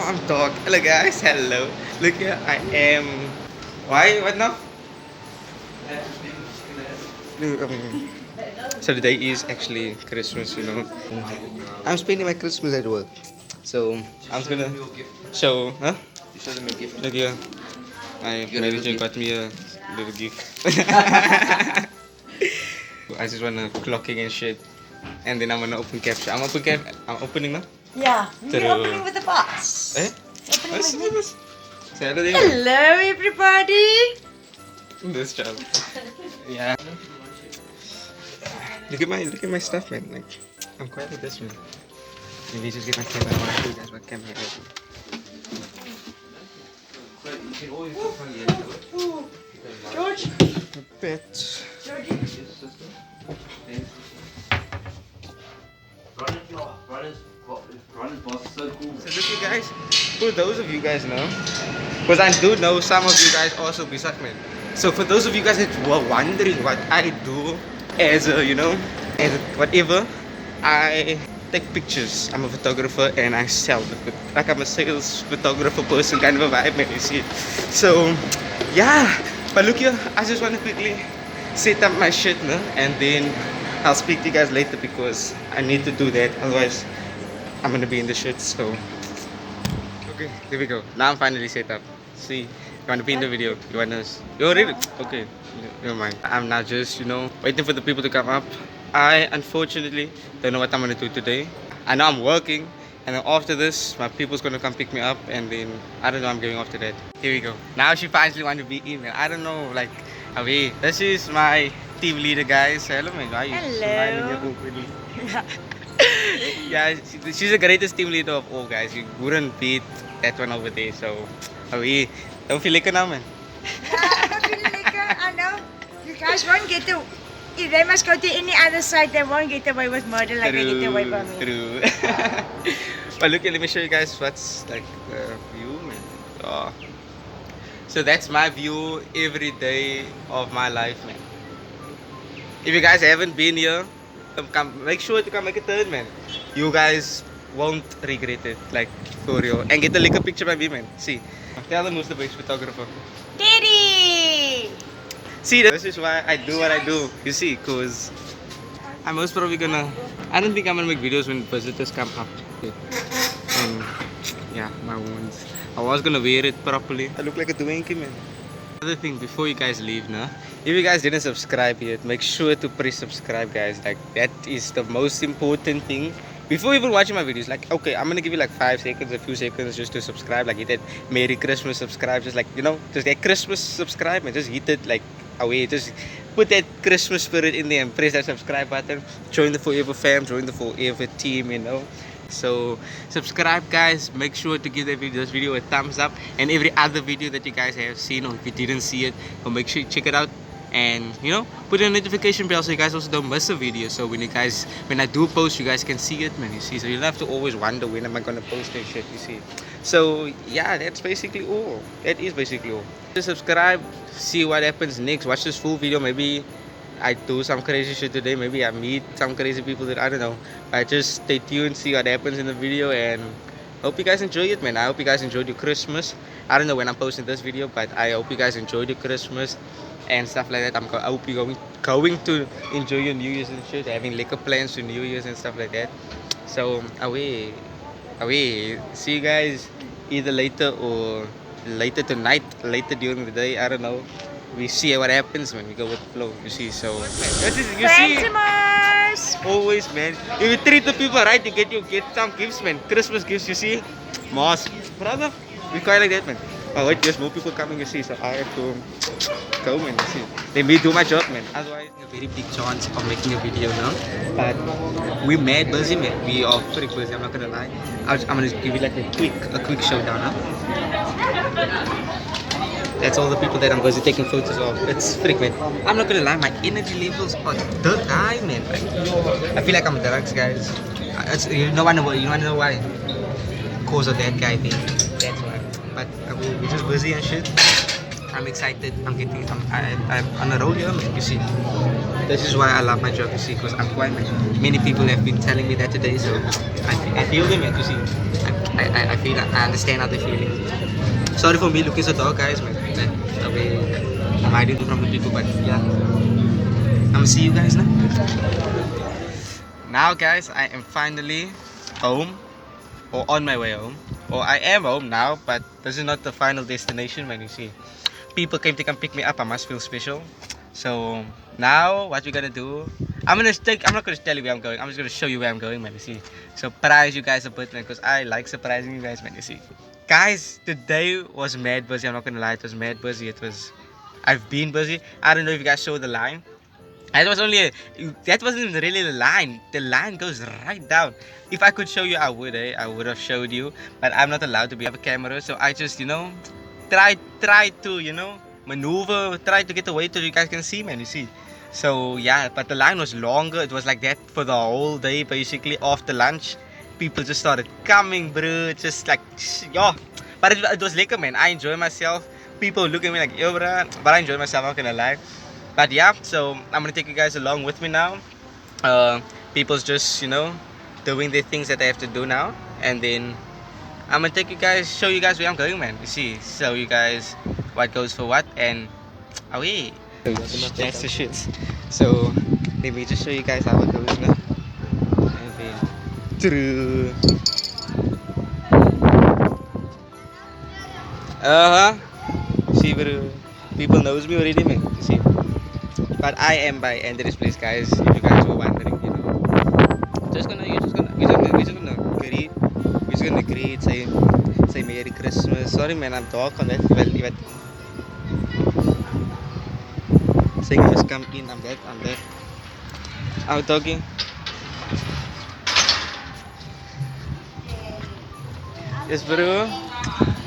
can't talk. Hello guys, hello. Look here, I am. Why? What now? So the day is actually Christmas, you know. I'm spending my Christmas at work. So I'm just gonna show, huh? You show them your gift. Look here. My You got a manager little got me a little gift. I just wanna clocking and shit. And then I'm gonna open capture. I'm opening now. Yeah, True. you're opening with the box. Eh? Opening What's with me. this? Say hello, David. Hello, everybody. This job. Yeah. Look at my stuff, man. Like, I'm quite with this, man. Maybe just get my camera. I want to show you guys what camera I have. George. Pet. Georgie. Ron's boss is so cool. So look, you guys. For those of you guys know, because I do know some of you guys also be man. So for those of you guys that were wondering what I do as a, you know, as a whatever, I take pictures. I'm a photographer and I sell the like I'm a sales photographer person kind of a vibe, man, you see. So yeah, but look here, I just want to quickly set up my shit, no? And then I'll speak to you guys later because I need to do that. Otherwise, I'm gonna be in the shit. So okay, there we go. Now I'm finally set up. See, you wanna be in the video? You wanna? You already? Okay, never mind. I'm now just, you know, waiting for the people to come up. I unfortunately don't know what I'm gonna do today. I know I'm working, and then after this, my people's gonna come pick me up, and then I don't know. I'm going after that. Here we go. Now she finally want to be in, man. I don't know, like, Avi. This is my team leader, guys. Hello, man. Why are you smiling here awkwardly? Yeah, she's the greatest team leader of all, guys. You wouldn't beat that one over there. So, Avi, don't feel like now, man. I know. You guys won't get to. If they must go to any other side, they won't get away with murder like they get away from me. True. But look, let me show you guys what's like the view, man. Oh. So that's my view every day of my life, man. If you guys haven't been here, come make sure to come make a turn, man. You guys won't regret it, like for real. And get a liquor picture by me, man. See, tell them who's the best photographer. Daddy! See, this is why I do what I do. You see, cause I'm most probably gonna. I don't think I'm gonna make videos when visitors come up. And yeah, my wounds. I was gonna wear it properly. I look like a Dwayne man. Another thing before you guys leave, nah. If you guys didn't subscribe yet, make sure to press subscribe, guys. Like that is the most important thing. Before even watching my videos, like okay, I'm gonna give you like 5 seconds, a few seconds just to subscribe. Like hit that Merry Christmas subscribe, just like you know, just that Christmas subscribe and just hit it like away. Just put that Christmas spirit in there and press that subscribe button. Join the Forever fam, join the Forever team, you know. So subscribe, guys. Make sure to give this video a thumbs up, and every other video that you guys have seen, or if you didn't see it, well, make sure you check it out. And you know, put a notification bell so you guys also don't miss a video. So when I do post, you guys can see it, man. You see, so you don't have to always wonder when am I gonna post that shit. You see. So yeah, that's basically all. That is basically all. Just subscribe, see what happens next. Watch this full video. Maybe I do some crazy shit today. Maybe I meet some crazy people that I don't know. I just stay tuned, see what happens in the video, and hope you guys enjoy it, man. I hope you guys enjoyed your Christmas. I don't know when I'm posting this video, but I hope you guys enjoyed your Christmas and stuff like that. I hope you're going to enjoy your New Year's and shit, having liquor plans to New Year's and stuff like that. So away. See you guys either later or later tonight, later during the day. I don't know. We see what happens when we go with the flow. You see, so you see, always, man. If you treat the people right, you get some gifts, man. Christmas gifts, you see, Moss, brother. We quite like that, man. Oh wait, there's more people coming. You see, so I have to go, man. You see, let me do my job, man. Otherwise, a very big chance of making a video now. But we're mad busy, man. We are pretty busy. I'm not gonna lie. I'm gonna give you like a quick showdown, huh? That's all the people that I'm busy taking photos of. It's freak, man. I'm not gonna lie, my energy levels are dirt high, man. Like, I feel like I'm on drugs, guys. You know why? Cause of that guy thing. That's why. But we're just busy and shit. I'm excited. I'm on a roll here, man. You see, this is why I love my job. You see, because I'm quite, man. Many people have been telling me that today, so I feel them, man. You see, I feel, I understand how they feeling. Sorry for me looking so dark, guys, man. I'm hiding from the people, but yeah. I'm gonna see you guys now. Now, guys, I am finally home, or on my way home. Or I am home now, but this is not the final destination, man. You see, people came to come pick me up. I must feel special. So now, what we're gonna do? I'm not gonna tell you where I'm going. I'm just gonna show you where I'm going, man. You see, surprise you guys a bit, man, because I like surprising you guys, man. You see, guys, today was mad busy. I'm not gonna lie, it was mad busy. I've been busy. I don't know if you guys saw the line. That wasn't even really the line. The line goes right down. If I could show you, I would, I would have showed you. But I'm not allowed to have a camera, so I just, try to, maneuver, try to get away so you guys can see, man. You see. So yeah, but the line was longer. It was like that for the whole day, basically. After lunch, people just started coming, bro. Just like, yeah. But it was lekker, man. I enjoy myself. People look at me like, yo, bro. But I enjoy myself. I'm not gonna lie. But yeah, so I'm gonna take you guys along with me now. People's just, doing the things that they have to do now, and then I'm gonna show you guys where I'm going, man. You see, show you guys what goes for what, and away. That's the shit. So let me just show you guys how it goes now. And then, true. See, bro. People knows me already, man. You see. But I am by Andres Place, guys. If you guys were wondering, we're just gonna greet, say Merry Christmas. Sorry, man, I'm dark on that. Well, saying you must come in. I'm there. I'm talking. Yes, bro.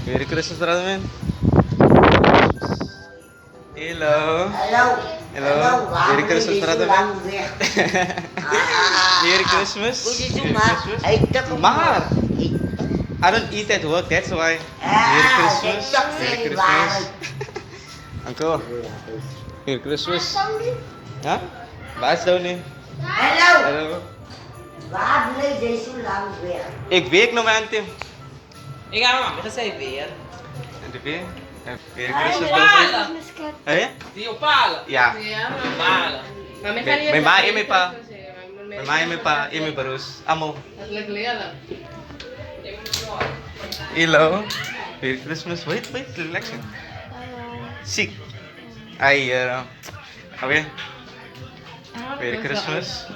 Merry Christmas, brother, man. Hello. Merry Christmas, brother, man. Merry Christmas. Maar, I don't eat at work, that's why. Merry Christmas. Merry Christmas. Uncle. Merry Christmas. Huh? Waar is Tony? Hallo. Waar bleef jij zo lang weer? Ik werk nog aan Tim. Ik ga maar gezegd weer. En de weer? Merry Christmas, brother. Hé? Die opalen. Ja. Opalen. Maar mij gaat niet Mijn ma en mijn pa. Mijn ma en mijn pa en mijn broers. Allemaal. Dat is lekker leren. Hello. Merry Christmas. Wait, relaxing. Sick. Okay. Merry Christmas.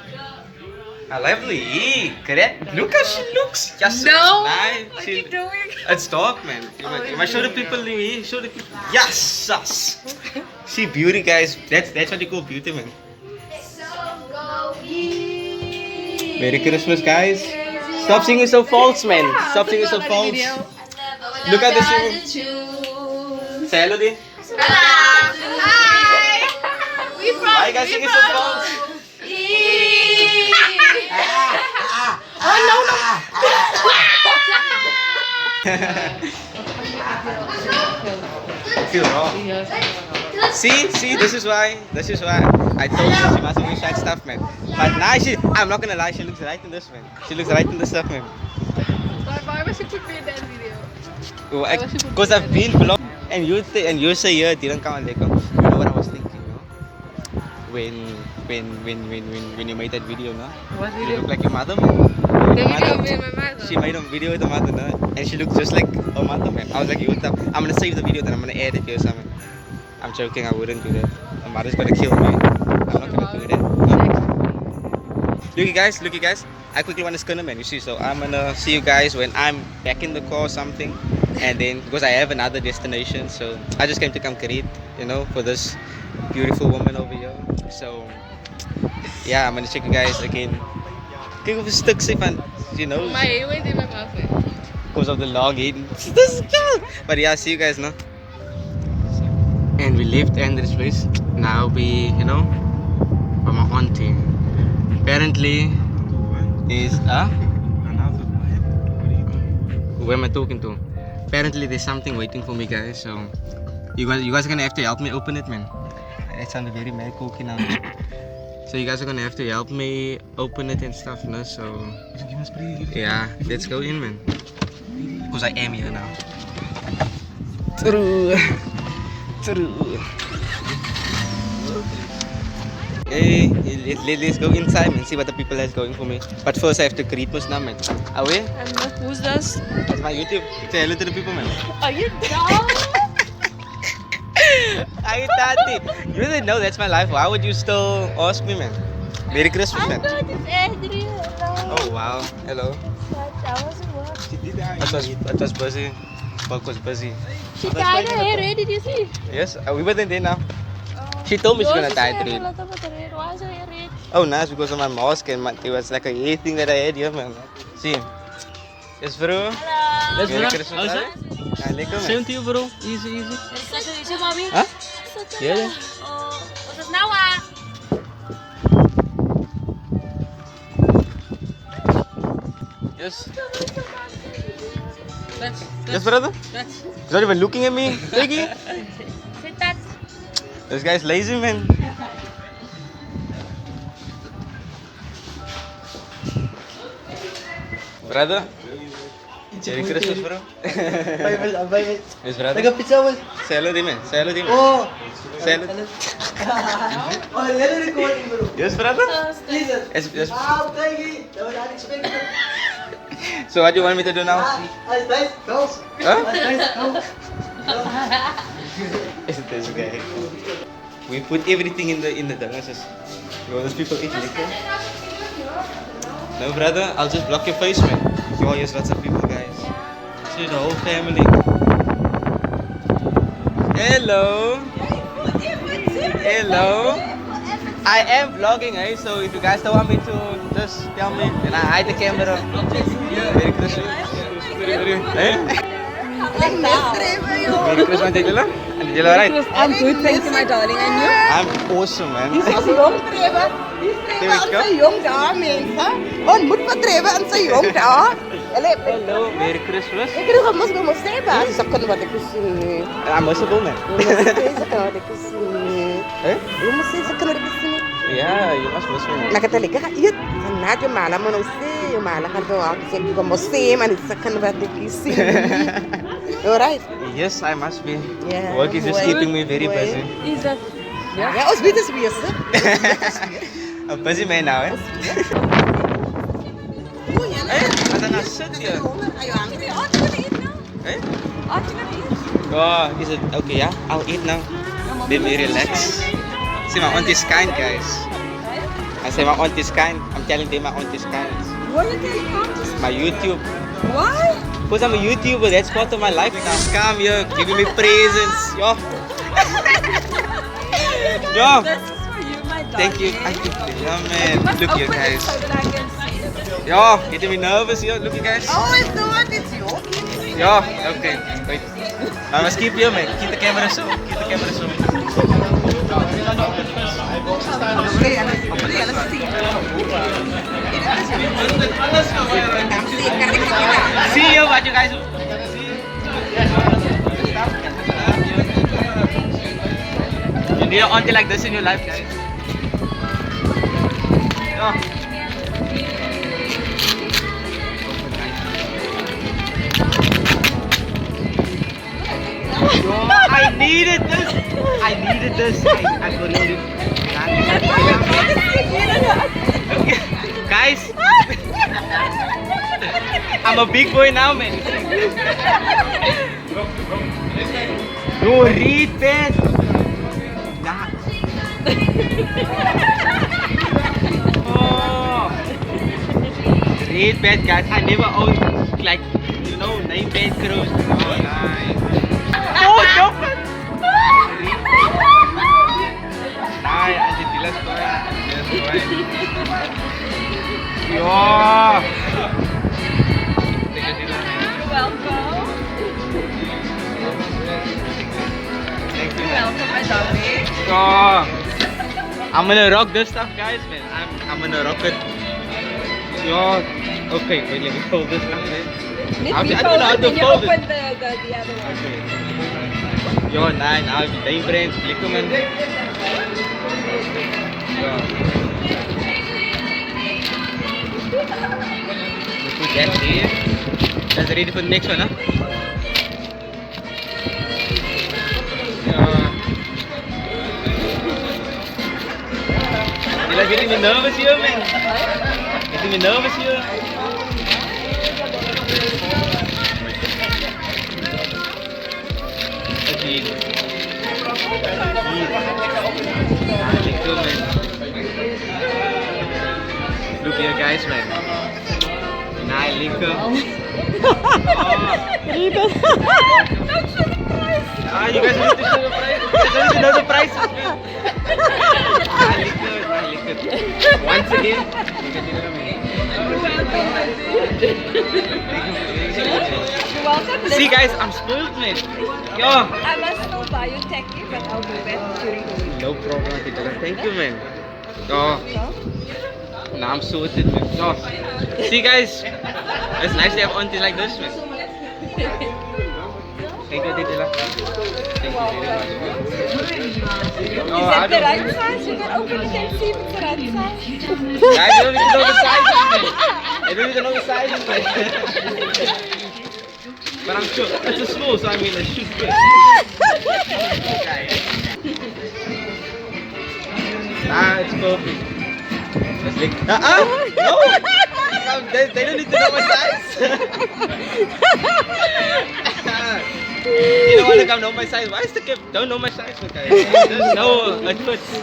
Lovely. Correct. Look how she looks. Just No. nice. What are you doing? It's dark, man. If I show the people, show the people. Yes. See, beauty, guys. That's what you call beauty, man. Merry Christmas, guys. Stop singing so false, man. Stop singing so false. Look at this. Say hello, Di. Hi. We from. Why you guys singing so false? Feel wrong. See, this is why I told her she mustn't wish that stuff, man. But now I'm not gonna lie, she looks right in this, man. She looks right in this stuff, man. Why was you put me in that video? Because I've been vlogging, and you say yeah, didn't come and you know what I was thinking, when you made that video, no? What You video? look like your mother, man. The Your video mother. with my mother. She made a video with her mother, no? And she looked just like her mother, man. I was like, I'm gonna save the video, then I'm gonna edit it or something. I'm joking, I wouldn't do that. My mother's gonna kill me. I'm not gonna do that. Look, you guys. I quickly want to scan, man. You see, so I'm gonna see you guys when I'm back in the car or something. And then, because I have another destination, so I just came to come greet, for this beautiful woman over here. So, yeah, I'm gonna check you guys again. Kijk of een stuk zit van, Maar je weet in mijn outfit. because of the long eating. This is cool. But yeah, see you guys now. And we left Andres Place. Now we, by my auntie. Apparently, who am I talking to? Apparently, there's something waiting for me, guys. So, you guys are gonna have to help me open it, man. That sounded very mad cooking now. So you guys are gonna have to help me open it and stuff, no? So yeah, let's go in, man. Because I am here now. True. Hey, let's go inside and see what the people is going for me. But first I have to greet us now, man. Are we? Who's this? That's my YouTube. Say hello to the people, man. Are you dumb? Ay, Tati. You didn't know that's my life. Why would you still ask me, man? Merry Christmas, I man. thought it's Adrian. Oh, wow. Hello. I wasn't working. It was busy. Work was busy. She tied her hair red, did you see? Yes, we were there now. She told me she's gonna tie it red. Why is her hair red? Oh, nice, because of my mask and it was like a hair thing that I had here, man. See? Yes, bro. Yes, Merry bro. Christmas, How's brother. it? Ja, lekker, Same man. to you, bro. Easy. Is it, mommy? Huh? Yeah. Wat is nou aan? Yes. That's Yes, brother? that's He's not even looking at me. Piggy. Zit dat? This guy's lazy, man. Brother. Merry Christmas, bro. Yes, brother. Nagapizza mo. Say hello, di, man. Say hello, di, man. Oh! Say hello. Oh, yan recording bro. Yes, brother. Listen. Yes. Wow, thank you. That was unexpected. So what do you want me to do now? That's nice. Go. Huh? That's nice. Go. Is this guy? We put everything in the dances. Yo, those people eat liquor. No, brother, I'll just block your face, man. Yo, there's lots of people, guys. See the whole family. Hello. Hello. I am vlogging, eh? So if you guys don't want me to, just tell me. And I hide the camera. Merry Christmas. Eh? Merry Christmas, did you know? And did you alright? I'm good, thank you, my darling. And you? I'm awesome, man. Ons jong strewe. Die strewe aan sy jong dae mense. Ons moet vertrewe aan sy jong dae. Hulle Hello, Merry Christmas. ek het mos by mos strewe. Dis ek kan wat ek sien. I'm also cool, man. Dis ek kan wat ek sien. Eh? Jy moet sê ek kan wat ek sien. Yeah, you must miss me. Nakatali ka eet. Naat jy mala mo no sê, jy mala ka daw ek sê ko mos sê man dis ek kan wat ek sien. Alright. Yes, I must be. Yeah. Work is just Boy. keeping me very Boy. busy. Is that? Ja, ons weet dis wees. A busy man now, eh? Hey, I don't know, sit here. Are you hungry? Oh, you want to eat now? Eh? Oh, you want to eat? Oh, is it okay? Yeah, I'll eat now. Let me relax. See, my aunt is kind, guys. I say my aunt is kind. I'm telling them my aunt is kind. What are you doing? My YouTube. Why? Because I'm a YouTuber, that's part of my life now. Come here, giving me presents. Yo. Yo. This is for you, my darling. Thank you. Yeah, man. Look here, guys. So that I can see it. Yo, getting me nervous here. Look, you guys. Oh, it's not. It's your gift. Yo, okay. Wait. I must keep here, man. Keep the camera zoom. Keep the camera zoom. Okay, let's see. See you. What you guys do? You need an auntie like this in your life, guys. Yo. Yo, I needed this. I needed this. I couldn't live. Okay. Guys, I'm a big boy now, man. Yo, read that. Nah. Oh. Read bad, guys. I never owned like, you know, name bad clothes. Oh, nice. Oh, no. Nice. I did Dila's boy. Yo. Take a Dila. You're welcome. Thank you. Welcome, my darling. Oh, I'm gonna rock this stuff, guys, man. I'm gonna rock it. Yo, okay, wait, let me fold this stuff, man. I don't know how to You fold open it. the other one. Okay. Yo, nein, I'll be day friends, lekker man. Yo. We put That's it. That's ready for the next one, huh? You're getting me nervous here, man. Getting me nervous here. Okay. Look here, guys, man. Nah, liquor. Ah, you guys need to show the price. You guys need to know the prices, man. Nah, liquor. Once again, you can do it, man. See, guys, I'm spoiled, man. Yo. I must still buy you techie, but I'll do that during the week. No problem, Tita. Thank you, man. Oh. Now I'm sorted, man. Oh. See, guys, it's nice to have aunties like this, man. Thank you, Tita. Thank you very much. Is that the right size? You can open it and see if it's the right size. Guys, you don't need to know the sizes, man. You don't need to know the sizes, man. But I'm sure it's a small, so I mean, it should fit. Ah, it's perfect. Let's lick. No! They don't need to know my size. You don't want to come know my size. Why is the kid don't know my size, guys? No, it fits. I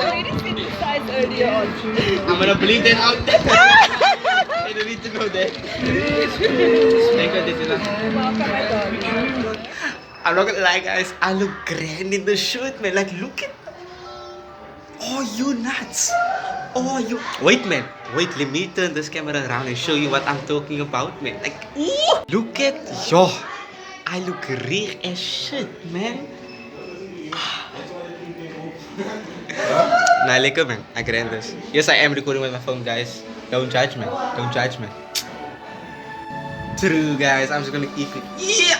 already seen the size earlier on. I'm gonna bleed that out. I don't need to know that. Thank you, Tita. Welcome, my dog. I'm not gonna lie, guys. I look grand in the shirt, man. Like, look at. Oh, you nuts. Oh, you. Wait, man. Wait, let me turn this camera around and show you what I'm talking about, man. Like, ooh. Look at. Yo. I look rich as shit, man. Nah, lekker, man. I grand this. Yes, I am recording with my phone, guys. Don't judge me. Don't judge me. True, guys. I'm just gonna eat it. Yeah.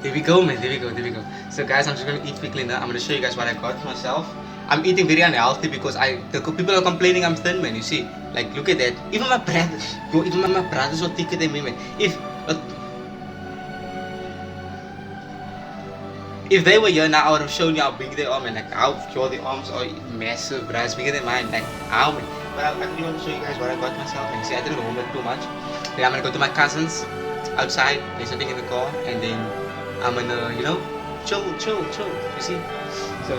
There we go, man. There we go. So, guys, I'm just gonna eat quickly now. I'm gonna show you guys what I got for myself. I'm eating very unhealthy because the people are complaining I'm thin, man. You see, like, look at that. Even my brothers, even my brothers are thicker than me, man. If they were here now, I would have shown you how big they are, man. Like, how pure the arms are, massive, bro. It's bigger than mine. Like, how, man. But I really want to show you guys what I got myself. And see, I didn't remember too much. Then I'm gonna go to my cousins outside. There's something in the car, and then I'm gonna, you know, chill. You see? So.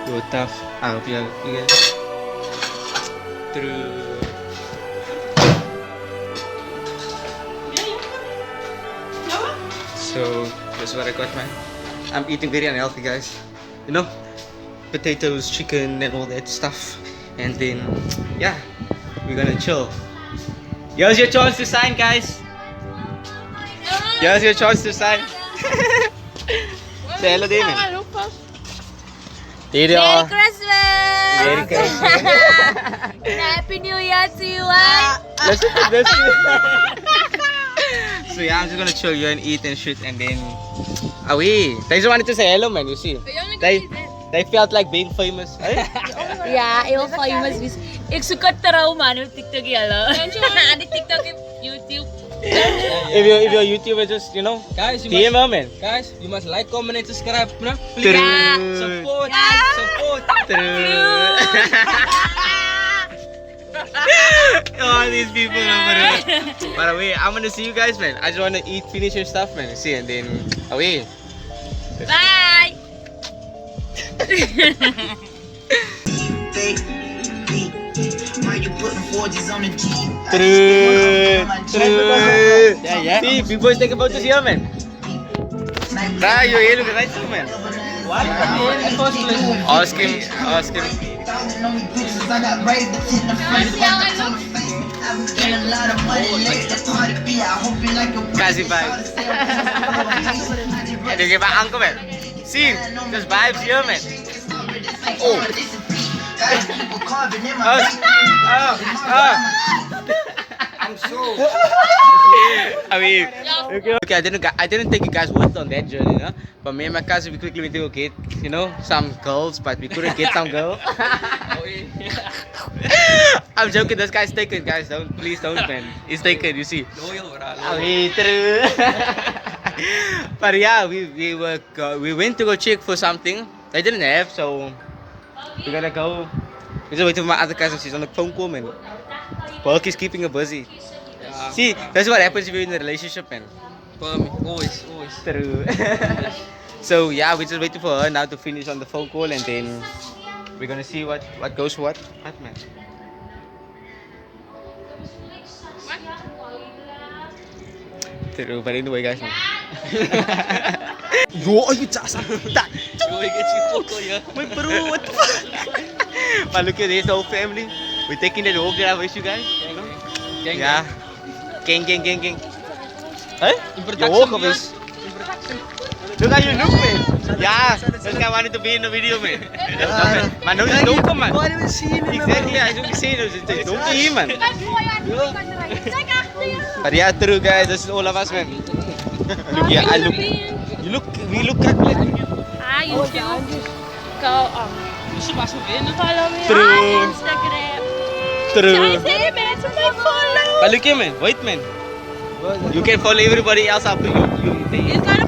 You're tough. I hope you guys. True. So that's what I got, man. I'm eating very unhealthy, guys. You know, potatoes, chicken, and all that stuff. And then, yeah, we're gonna chill. Here's your chance to sign, guys. Here's your chance to sign. Say hello, Damon. There you are. Merry Christmas! Merry Christmas. Happy New Year to you, ah! Listen to this. So yeah, I'm just gonna chill here and eat and shit, and then away. They just wanted to say hello, man. You see, they felt like being famous. Right? Ja, heel famous. Ik zoek het trouw, man. Op TikTok, hello. Aan die TikTok en YouTube. If you're a YouTuber, just, you know, Guys, you DM must, her, man. guys, you must like, comment, and subscribe, bro. Please. True. Support. True. Oh, these people are. By the way, I'm gonna see you guys, man. I just wanna eat, finish your stuff, man. See, and then away. Bye! True. Yeah. See, people is taking photos here, man. Nah, you're here, look at that, man. What? In the first place. Ask him. Kasi vibes. And you give my uncle, man. See, there's vibes here, man. Oh. I'm so. I mean, okay, I didn't take you guys with on that journey, no? But me and my cousin, we quickly went to go get, you know, some girls, but we couldn't get some girl. I'm joking. This guy's taken, guys. Please don't, man. He's taken. You see. I mean, true. But yeah, we went to go check for something. They didn't have, so we gotta go. We're just waiting for my other cousin. She's on the phone call, man. Work is keeping her busy. See, that's what happens if you're in a relationship, man. For me, always. True. So yeah, we're just waiting for her now to finish on the phone call, and then we're gonna see what goes what. What, man? True, but anyway, guys. Yo, you just that. Boy, get you photo, yeah. My bro, what the fuck? But look at this whole family. We're taking that whole grab with you guys. Gang, Yeah. Gang. Huh? In Yo, production, guys. Look how you look, man. Yeah, this guy wanted to be in the video, man. Man, no, just don't come, man. Why didn't see him? Exactly, I don't say no. Just don't be him, man. Kijk achter je. But yeah, true, guys. This is all of us, man. Look, yeah, I look. We look at like. Hi YouTube. Go on. Ze was winnen. Follow me True. on Instagram. True. Say mensen mij follow. But look here, man. Wait, man. You can follow everybody else up to you. It's gonna